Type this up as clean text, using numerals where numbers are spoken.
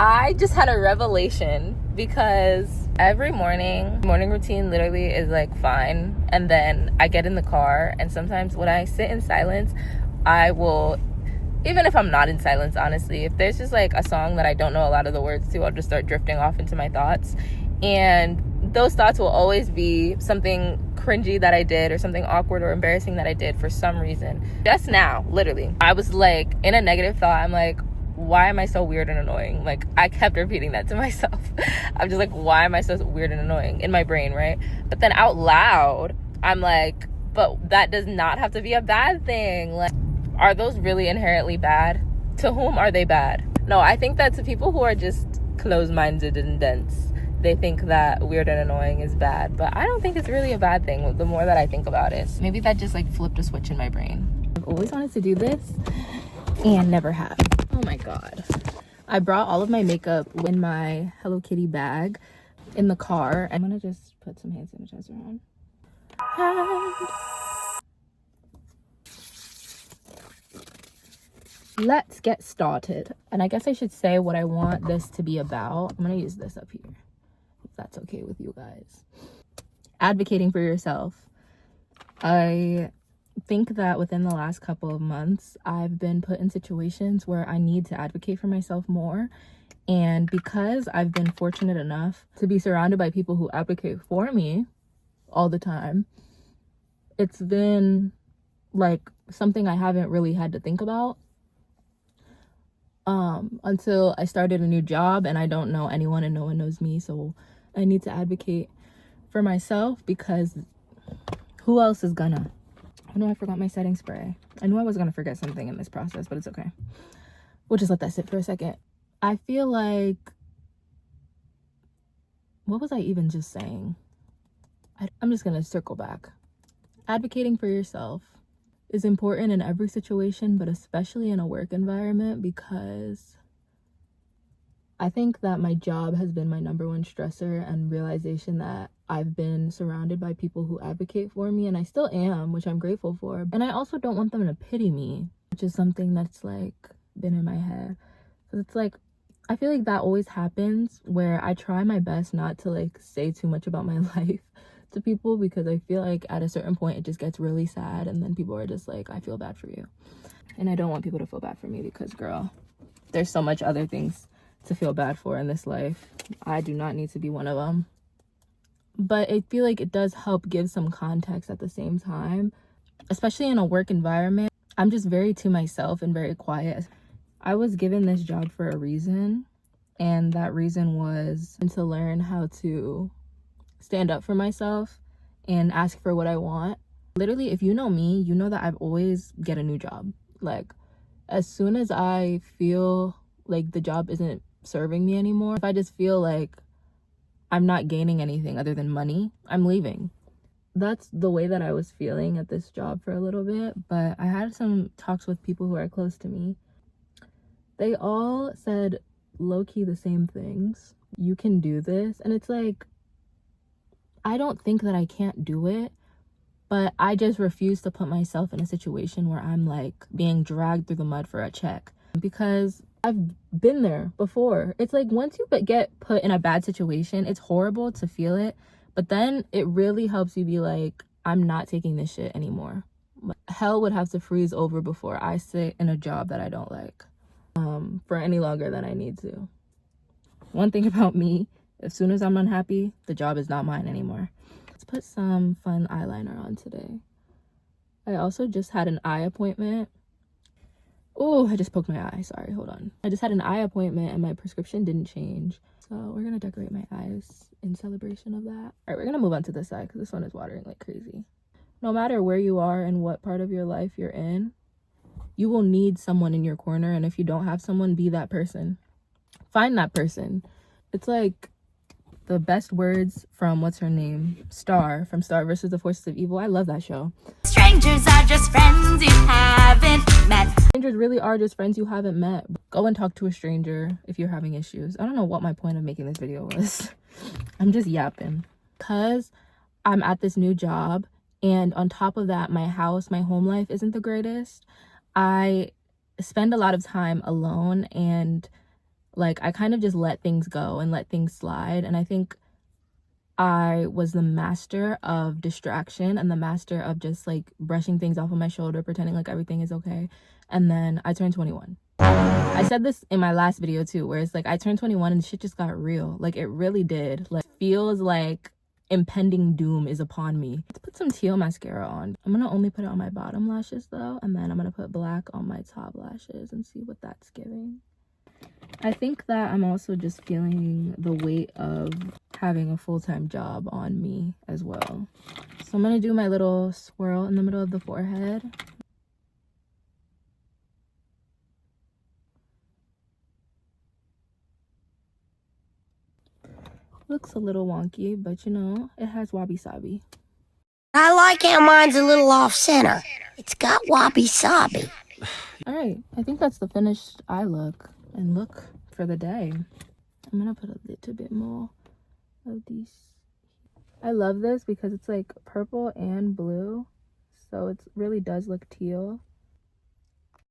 I just had a revelation because every morning routine literally is like fine, and then I get in the car, and sometimes when I sit in silence, I will, even if I'm not in silence, honestly, if there's just like a song that I don't know a lot of the words to, I'll just start drifting off into my thoughts, and those thoughts will always be something cringy that I did or something awkward or embarrassing that I did for some reason. Just now, literally, I was like in a negative thought. I'm like, why am I so weird and annoying? Like, I kept repeating that to myself. I'm just like, why am I so weird and annoying in my brain, right? But then out loud, I'm like, but that does not have to be a bad thing. Like, are those really inherently bad? To whom are they bad? No, I think that to people who are just closed-minded and dense, they think that weird and annoying is bad. But I don't think it's really a bad thing the more that I think about it. Maybe that just like flipped a switch in my brain. I've always wanted to do this and never have. Oh my god. I brought all of my makeup in my Hello Kitty bag in the car. I'm gonna just put some hand sanitizer on. And let's get started. And I guess I should say what I want this to be about. I'm gonna use this up here, if that's okay with you guys. Advocating for yourself. I think that within the last couple of months, I've been put in situations where I need to advocate for myself more. And because I've been fortunate enough to be surrounded by people who advocate for me all the time, it's been like something I haven't really had to think about until I started a new job and I don't know anyone and no one knows me. So I need to advocate for myself because who else is gonna? Oh no, I forgot my setting spray. I knew I was gonna forget something in this process, but it's okay. We'll just let that sit for a second. I feel like, what was I even just saying? I'm just gonna circle back. Advocating for yourself is important in every situation, but especially in a work environment, because I think that my job has been my number one stressor, and realization that I've been surrounded by people who advocate for me, and I still am, which I'm grateful for. And I also don't want them to pity me, which is something that's like been in my head. Because it's like, I feel like that always happens where I try my best not to like say too much about my life to people, because I feel like at a certain point it just gets really sad, and then people are just like, I feel bad for you. And I don't want people to feel bad for me, because girl, there's so much other things to feel bad for in this life. I do not need to be one of them. But I feel like it does help give some context at the same time, especially in a work environment. I'm just very to myself and very quiet. I was given this job for a reason, and that reason was to learn how to stand up for myself and ask for what I want. Literally, if you know me, you know that I've always get a new job. Like, as soon as I feel like the job isn't serving me anymore, if I just feel like I'm not gaining anything other than money, I'm leaving. That's the way that I was feeling at this job for a little bit. But I had some talks with people who are close to me. They all said low-key the same things. You can do this. And it's like, I don't think that I can't do it, but I just refuse to put myself in a situation where I'm like being dragged through the mud for a check, because I've been there before. It's like, once you get put in a bad situation, it's horrible to feel it, but then it really helps you be like, I'm not taking this shit anymore. Hell would have to freeze over before I sit in a job that I don't like for any longer than I need to. One thing about me, as soon as I'm unhappy, the job is not mine anymore. Let's put some fun eyeliner on today. I also just had an eye appointment. Oh, I just poked my eye. Sorry, hold on. I just had an eye appointment and my prescription didn't change. So we're gonna decorate my eyes in celebration of that. All right, we're gonna move on to this side because this one is watering like crazy. No matter where you are and what part of your life you're in, you will need someone in your corner. And if you don't have someone, be that person. Find that person. It's like the best words from, what's her name? Star, from Star versus the Forces of Evil. I love that show. Strangers are just friends you haven't met. Strangers really are just friends you haven't met. Go and talk to a stranger if you're having issues. I don't know what my point of making this video was. I'm just yapping. Because I'm at this new job, and on top of that, my home life isn't the greatest. I spend a lot of time alone, and Like, I kind of just let things go and let things slide. And I think I was the master of distraction and the master of just like brushing things off of my shoulder, pretending like everything is okay. And then I turned 21. I said this in my last video too, where it's like I turned 21 and shit just got real. Like, it really did. Like, feels like impending doom is upon me. Let's put some teal mascara on. I'm gonna only put it on my bottom lashes though, and then I'm gonna put black on my top lashes and see what that's giving. I think that I'm also just feeling the weight of having a full-time job on me as well. So I'm gonna do my little swirl in the middle of the forehead. Looks a little wonky, but you know, it has wabi-sabi. I like how mine's a little off-center. It's got wabi-sabi. All right, I think that's the finished eye look and look for the day. I'm gonna put a little bit more of these. I love this because it's like purple and blue, so it really does look teal.